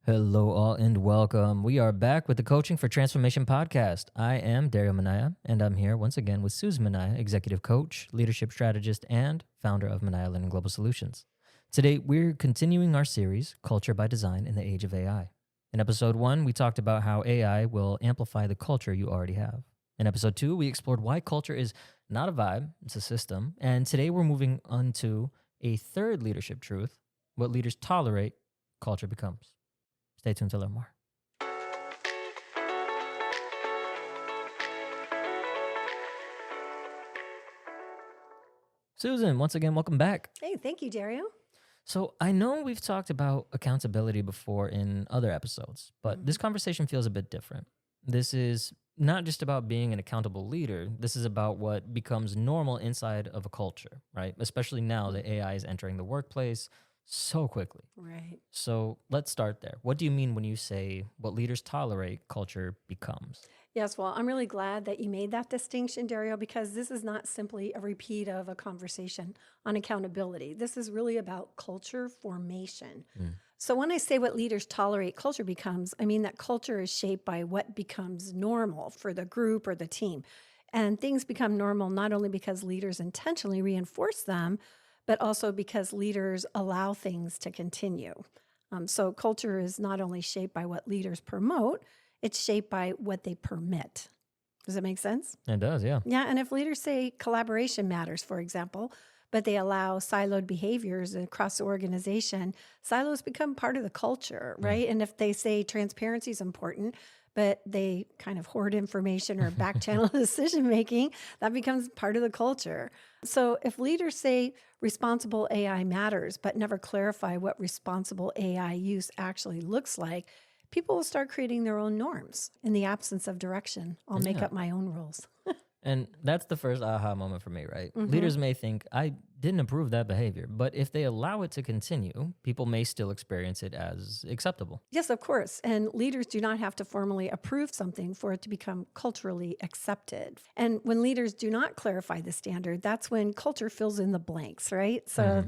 Hello, all, and welcome. We are back with the Coaching for Transformation podcast. I am Dario Minaya, and I'm here once again with Susan Minaya, Executive Coach, Leadership Strategist, and founder of Minaya Learning Global Solutions. Today, we're continuing our series, Culture by Design in the Age of AI. In episode 1, we talked about how AI will amplify the culture you already have. In episode 2, we explored why culture is not a vibe, it's a system. And today, we're moving on to a third leadership truth: what leaders tolerate, culture becomes. Stay tuned to learn more. Susan, once again, welcome back. Hey, thank you, Dario. So I know we've talked about accountability before in other episodes, but this conversation feels a bit different. This is not just about being an accountable leader. This is about what becomes normal inside of a culture, right? Especially now that AI is entering the workplace so quickly. Right. So let's start there. What do you mean when you say what leaders tolerate, culture becomes? Yes, well, I'm really glad that you made that distinction, Dario, because this is not simply a repeat of a conversation on accountability. This is really about culture formation. So when I say what leaders tolerate, culture becomes, I mean that culture is shaped by what becomes normal for the group or the team. And things become normal not only because leaders intentionally reinforce them, but also because leaders allow things to continue. So culture is not only shaped by what leaders promote, it's shaped by what they permit. Does that make sense? It does, yeah. Yeah, and if leaders say collaboration matters, for example, but they allow siloed behaviors across the organization, silos become part of the culture, right? And if they say transparency is important, but they kind of hoard information or back channel decision making, that becomes part of the culture. So if leaders say responsible AI matters, but never clarify what responsible AI use actually looks like, people will start creating their own norms. In the absence of direction, I'll make up my own rules. And that's the first aha moment for me, right? Leaders may think, I didn't approve that behavior, but if they allow it to continue, people may still experience it as acceptable. Yes, of course. And leaders do not have to formally approve something for it to become culturally accepted. And when leaders do not clarify the standard, that's when culture fills in the blanks, right? So,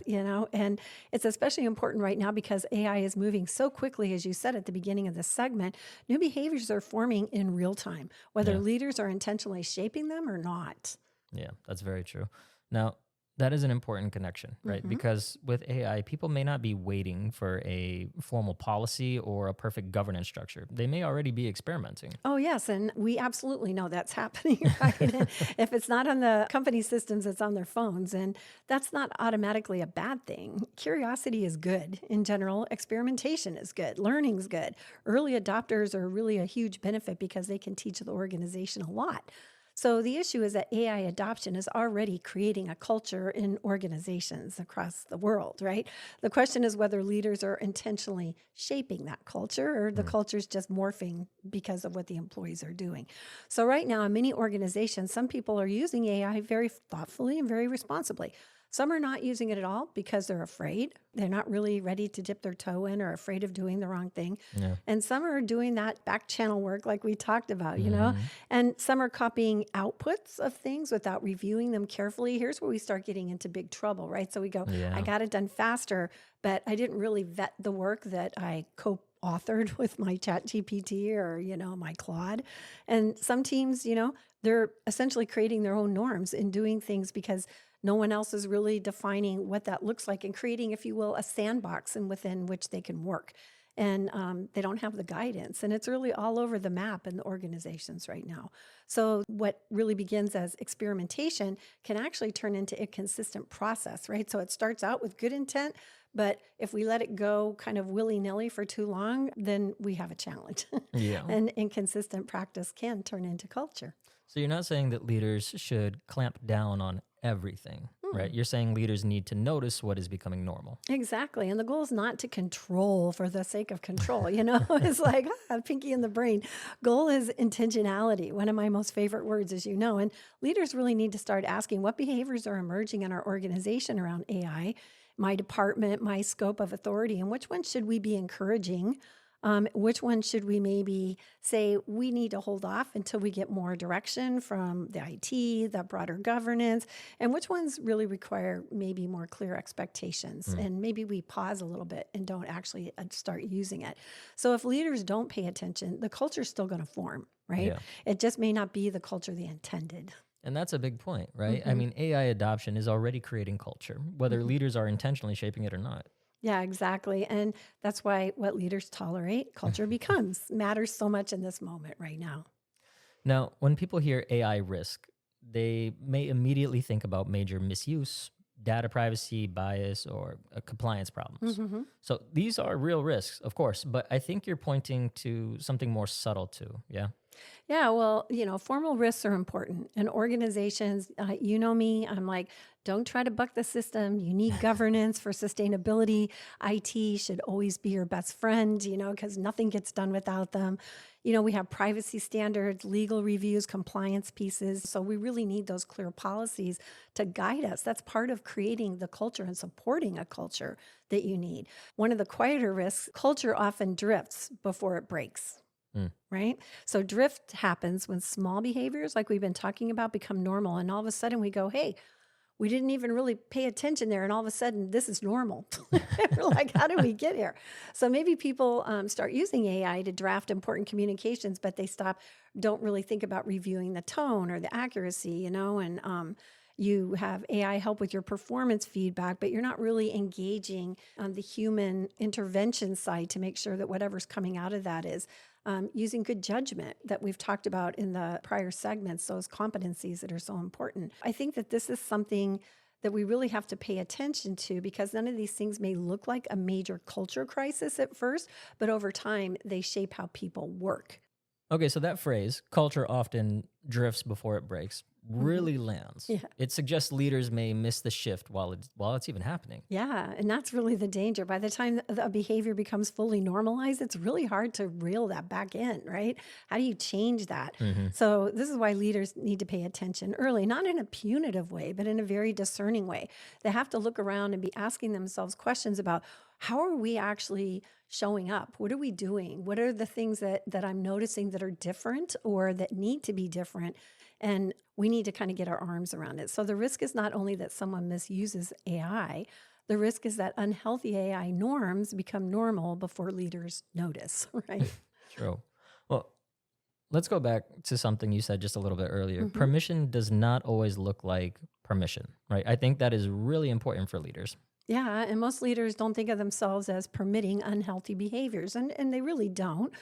and it's especially important right now because AI is moving so quickly, as you said at the beginning of this segment. New behaviors are forming in real time, whether leaders are intentionally shaping them or not. Yeah, that's very true. Now, that is an important connection, right? Because with AI, people may not be waiting for a formal policy or a perfect governance structure. They may already be experimenting. Oh, yes. And we absolutely know that's happening, right? And if it's not on the company systems, it's on their phones. And that's not automatically a bad thing. Curiosity is good in general. Experimentation is good. Learning is good. Early adopters are really a huge benefit because they can teach the organization a lot. So the issue is that AI adoption is already creating a culture in organizations across the world, right? The question is whether leaders are intentionally shaping that culture or the culture's just morphing because of what the employees are doing. So right now in many organizations, some people are using AI very thoughtfully and very responsibly. Some are not using it at all because they're afraid. They're not really ready to dip their toe in or afraid of doing the wrong thing. Yeah. And some are doing that back channel work like we talked about, and some are copying outputs of things without reviewing them carefully. Here's where we start getting into big trouble, right? So we go, I got it done faster, but I didn't really vet the work that I co-authored with my ChatGPT or, my Claude. And some teams, they're essentially creating their own norms and doing things because no one else is really defining what that looks like and creating, if you will, a sandbox within which they can work. And they don't have the guidance. And it's really all over the map in the organizations right now. So what really begins as experimentation can actually turn into a consistent process, right? So it starts out with good intent, but if we let it go kind of willy-nilly for too long, then we have a challenge. Yeah. And inconsistent practice can turn into culture. So you're not saying that leaders should clamp down on everything, right? You're saying leaders need to notice what is becoming normal. Exactly. And the goal is not to control for the sake of control. It's like pinky in the brain. Goal is intentionality. One of my most favorite words, as you know. And leaders really need to start asking what behaviors are emerging in our organization around AI, my department, my scope of authority, and which ones should we be encouraging Which one should we maybe say we need to hold off until we get more direction from the IT, the broader governance, and which ones really require maybe more clear expectations? And maybe we pause a little bit and don't actually start using it. So if leaders don't pay attention, the culture is still going to form, right? Yeah. It just may not be the culture they intended. And that's a big point, right? I mean, AI adoption is already creating culture, whether leaders are intentionally shaping it or not. Yeah, exactly. And that's why what leaders tolerate, culture becomes, matters so much in this moment right now. Now, when people hear AI risk, they may immediately think about major misuse, data privacy, bias, or compliance problems. So these are real risks, of course, but I think you're pointing to something more subtle too. Yeah. Yeah, well, formal risks are important. And organizations, you know me, I'm like, don't try to buck the system. You need governance for sustainability. IT should always be your best friend, because nothing gets done without them. We have privacy standards, legal reviews, compliance pieces. So we really need those clear policies to guide us. That's part of creating the culture and supporting a culture that you need. One of the quieter risks, culture often drifts before it breaks. Right? So drift happens when small behaviors like we've been talking about become normal. And all of a sudden we go, hey, we didn't even really pay attention there. And all of a sudden this is normal. We're like, how did we get here? So maybe people start using AI to draft important communications, but they don't really think about reviewing the tone or the accuracy, and you have AI help with your performance feedback, but you're not really engaging on the human intervention side to make sure that whatever's coming out of that is using good judgment that we've talked about in the prior segments, those competencies that are so important. I think that this is something that we really have to pay attention to because none of these things may look like a major culture crisis at first, but over time, they shape how people work. Okay, so that phrase, culture often drifts before it breaks, really lands. Yeah. It suggests leaders may miss the shift while it's even happening. Yeah, and that's really the danger. By the time the behavior becomes fully normalized, it's really hard to reel that back in, right? How do you change that? So this is why leaders need to pay attention early, not in a punitive way, but in a very discerning way. They have to look around and be asking themselves questions about how are we actually showing up? What are we doing? What are the things that I'm noticing that are different or that need to be different? And we need to kind of get our arms around it. So the risk is not only that someone misuses AI, the risk is that unhealthy AI norms become normal before leaders notice, right? True. Well, let's go back to something you said just a little bit earlier. Permission does not always look like permission, right? I think that is really important for leaders. Yeah, and most leaders don't think of themselves as permitting unhealthy behaviors, and they really don't.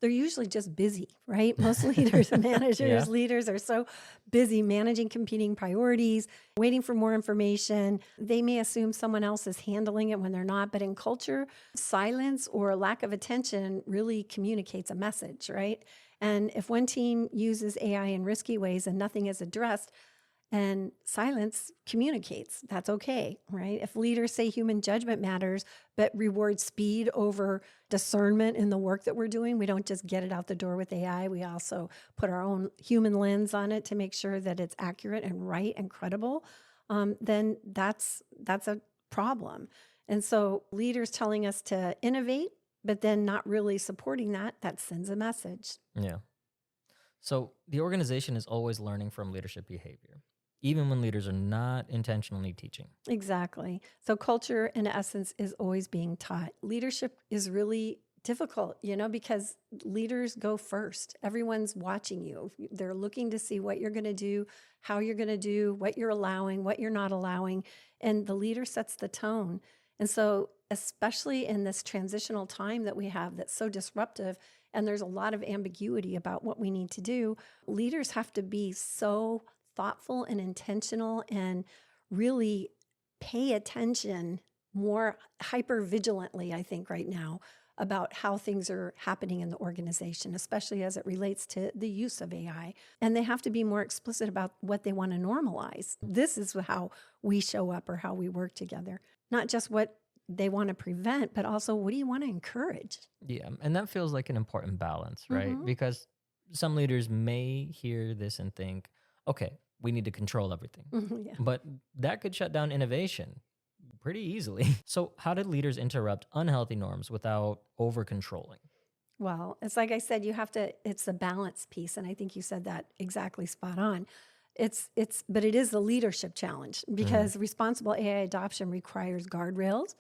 They're usually just busy, right? Most leaders, managers, leaders are so busy managing competing priorities, waiting for more information. They may assume someone else is handling it when they're not, but in culture, silence or lack of attention really communicates a message, right? And if one team uses AI in risky ways and nothing is addressed, and silence communicates. That's okay, right? If leaders say human judgment matters, but reward speed over discernment in the work that we're doing, we don't just get it out the door with AI. We also put our own human lens on it to make sure that it's accurate and right and credible. Then that's a problem. And so leaders telling us to innovate, but then not really supporting that sends a message. Yeah. So the organization is always learning from leadership behavior, even when leaders are not intentionally teaching. Exactly. So culture, in essence, is always being taught. Leadership is really difficult, because leaders go first. Everyone's watching you. They're looking to see what you're going to do, how you're going to do, what you're allowing, what you're not allowing. And the leader sets the tone. And so, especially in this transitional time that we have that's so disruptive, and there's a lot of ambiguity about what we need to do, leaders have to be so thoughtful and intentional and really pay attention more hyper vigilantly, I think, right now about how things are happening in the organization, especially as it relates to the use of AI. And they have to be more explicit about what they want to normalize. This is how we show up or how we work together, not just what they want to prevent, but also what do you want to encourage? Yeah, and that feels like an important balance, right? Because some leaders may hear this and think, okay, we need to control everything. Yeah. But that could shut down innovation pretty easily. So how did leaders interrupt unhealthy norms without over-controlling? Well, it's like I said, it's a balance piece. And I think you said that exactly spot on. But it is the leadership challenge because responsible AI adoption requires guardrails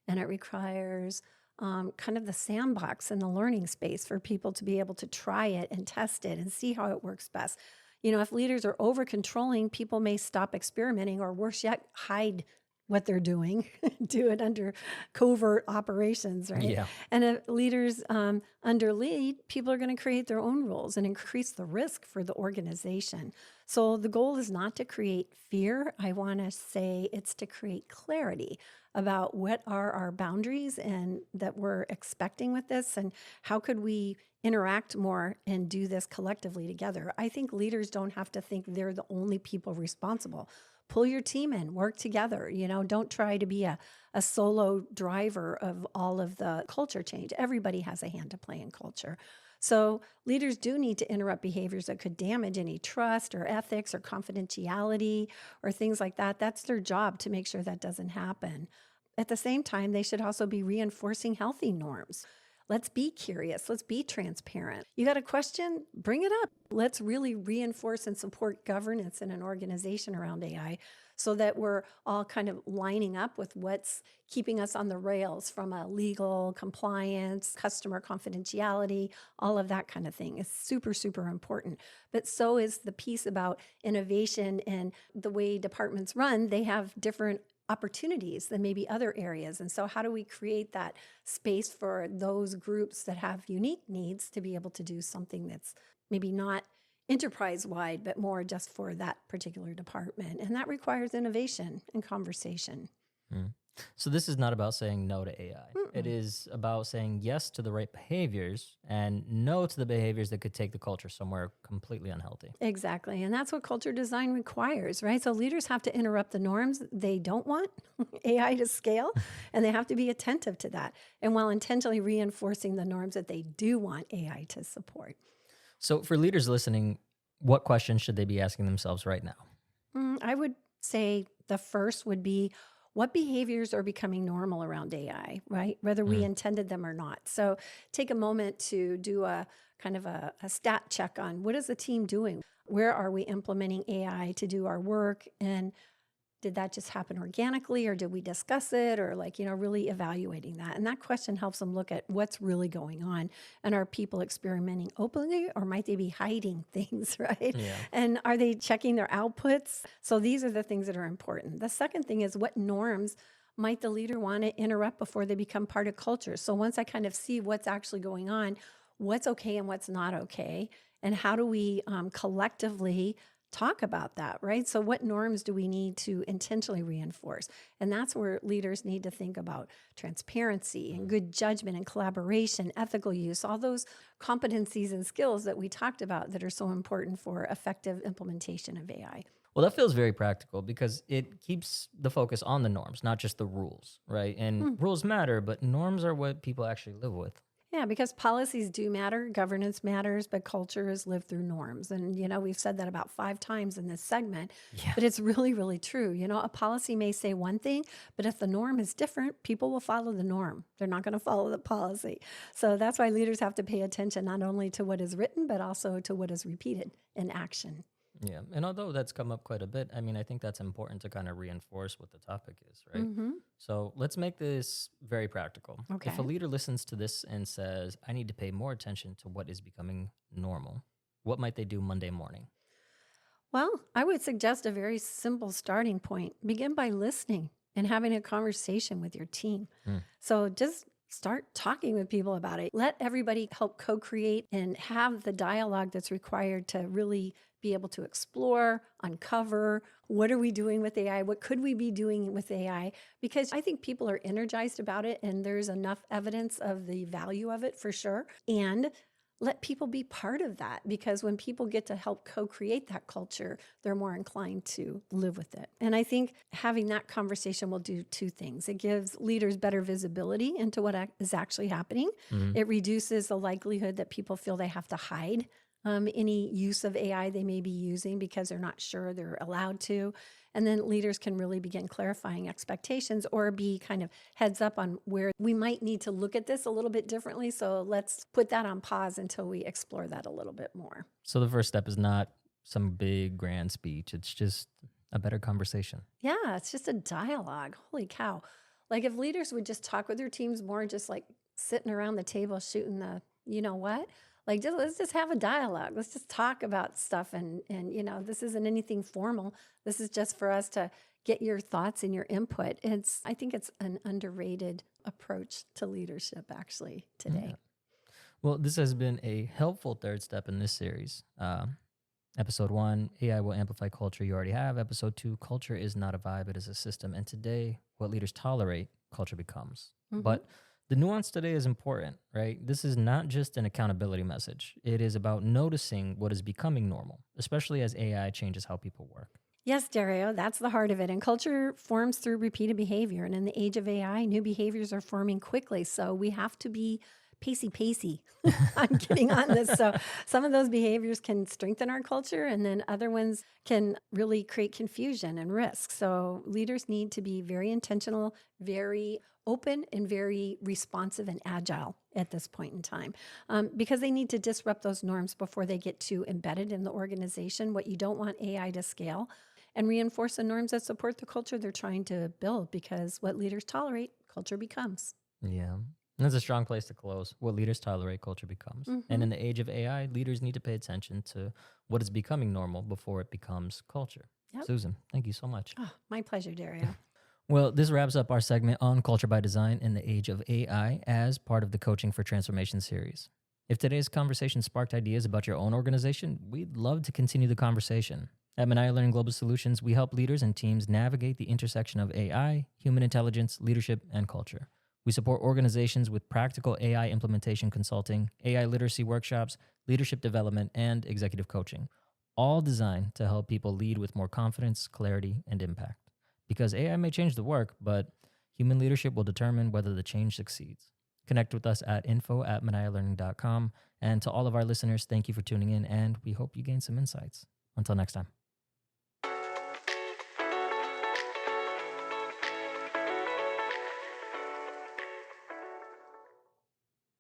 and it requires kind of the sandbox and the learning space for people to be able to try it and test it and see how it works best. If leaders are over controlling, people may stop experimenting or worse yet, hide what they're doing, do it under covert operations, right? Yeah. And if leaders under lead, people are going to create their own rules and increase the risk for the organization. So the goal is not to create fear. I want to say it's to create clarity about what are our boundaries and that we're expecting with this and how could we interact more and do this collectively together. I think leaders don't have to think they're the only people responsible. Pull your team in, work together. Don't try to be a solo driver of all of the culture change. Everybody has a hand to play in culture. So leaders do need to interrupt behaviors that could damage any trust or ethics or confidentiality or things like that. That's their job to make sure that doesn't happen. At the same time, they should also be reinforcing healthy norms. Let's be curious. Let's be transparent. You got a question? Bring it up. Let's really reinforce and support governance in an organization around AI so that we're all kind of lining up with what's keeping us on the rails from a legal, compliance, customer confidentiality, all of that kind of thing is super, super important. But so is the piece about innovation and the way departments run. They have different opportunities than maybe other areas. And so how do we create that space for those groups that have unique needs to be able to do something that's maybe not enterprise-wide, but more just for that particular department? And that requires innovation and conversation. So this is not about saying no to AI. It is about saying yes to the right behaviors and no to the behaviors that could take the culture somewhere completely unhealthy. Exactly. And that's what culture design requires, right? So leaders have to interrupt the norms they don't want AI to scale, and they have to be attentive to that. And while intentionally reinforcing the norms that they do want AI to support. So for leaders listening, what questions should they be asking themselves right now? I would say the first would be, what behaviors are becoming normal around AI, right? Whether we intended them or not. So take a moment to do a kind of a stat check on what is the team doing? Where are we implementing AI to do our work? And did that just happen organically or did we discuss it or really evaluating that? And that question helps them look at what's really going on. And are people experimenting openly or might they be hiding things, right? Yeah. And are they checking their outputs? So these are the things that are important. The second thing is, what norms might the leader want to interrupt before they become part of culture? So once I kind of see what's actually going on, what's okay and what's not okay, and how do we collectively talk about that, right? So what norms do we need to intentionally reinforce? And that's where leaders need to think about transparency and good judgment and collaboration, ethical use, all those competencies and skills that we talked about that are so important for effective implementation of AI. Well, that feels very practical because it keeps the focus on the norms, not just the rules, right? And rules matter, but norms are what people actually live with. Yeah, because policies do matter, governance matters, but culture is lived through norms. And, we've said that about 5 times in this segment, but it's really, really true. A policy may say one thing, but if the norm is different, people will follow the norm. They're not going to follow the policy. So that's why leaders have to pay attention not only to what is written, but also to what is repeated in action. Yeah. And although that's come up quite a bit, I think that's important to kind of reinforce what the topic is, right? So let's make this very practical. Okay. If a leader listens to this and says, I need to pay more attention to what is becoming normal, what might they do Monday morning? Well, I would suggest a very simple starting point. Begin by listening and having a conversation with your team. So just start talking with people about it. Let everybody help co-create and have the dialogue that's required to really be able to explore, uncover, what are we doing with AI? What could we be doing with AI? Because I think people are energized about it and there's enough evidence of the value of it for sure. And let people be part of that, because when people get to help co-create that culture, they're more inclined to live with it. And I think having that conversation will do 2 things. It gives leaders better visibility into what is actually happening. It reduces the likelihood that people feel they have to hide any use of AI they may be using because they're not sure they're allowed to. And then leaders can really begin clarifying expectations or be kind of heads up on where we might need to look at this a little bit differently. So let's put that on pause until we explore that a little bit more. So the first step is not some big grand speech. It's just a better conversation. Yeah, it's just a dialogue. Holy cow. Like if leaders would just talk with their teams more, just like sitting around the table shooting the, you know what? Like let's just have a dialogue. Let's just talk about stuff and this isn't anything formal. This is just for us to get your thoughts and your input. I think it's an underrated approach to leadership actually today. Yeah. Well, this has been a helpful third step in this series. Episode 1, AI will amplify culture. You already have. Episode 2, culture is not a vibe, it is a system. And today, what leaders tolerate, culture becomes. Mm-hmm. But the nuance today is important, right? This is not just an accountability message. It is about noticing what is becoming normal, especially as AI changes how people work. Yes, Dario, that's the heart of it. And culture forms through repeated behavior. And in the age of AI, new behaviors are forming quickly. So we have to be pacey on getting on this. So some of those behaviors can strengthen our culture, and then other ones can really create confusion and risk. So leaders need to be very intentional, very open, and very responsive and agile at this point in time, because they need to disrupt those norms before they get too embedded in the organization. What you don't want AI to scale, and reinforce the norms that support the culture they're trying to build, because what leaders tolerate, culture becomes. Yeah. That's a strong place to close. What leaders tolerate, culture becomes. Mm-hmm. And in the age of AI, leaders need to pay attention to what is becoming normal before it becomes culture. Yep. Susan, thank you so much. Oh, my pleasure, Dario. Well, this wraps up our segment on culture by design in the age of AI as part of the Coaching for Transformation series. If today's conversation sparked ideas about your own organization, we'd love to continue the conversation. At Minaya Learning Global Solutions, we help leaders and teams navigate the intersection of AI, human intelligence, leadership, and culture. We support organizations with practical AI implementation consulting, AI literacy workshops, leadership development, and executive coaching, all designed to help people lead with more confidence, clarity, and impact. Because AI may change the work, but human leadership will determine whether the change succeeds. Connect with us at info@minayalearning.com. And to all of our listeners, thank you for tuning in, and we hope you gain some insights. Until next time.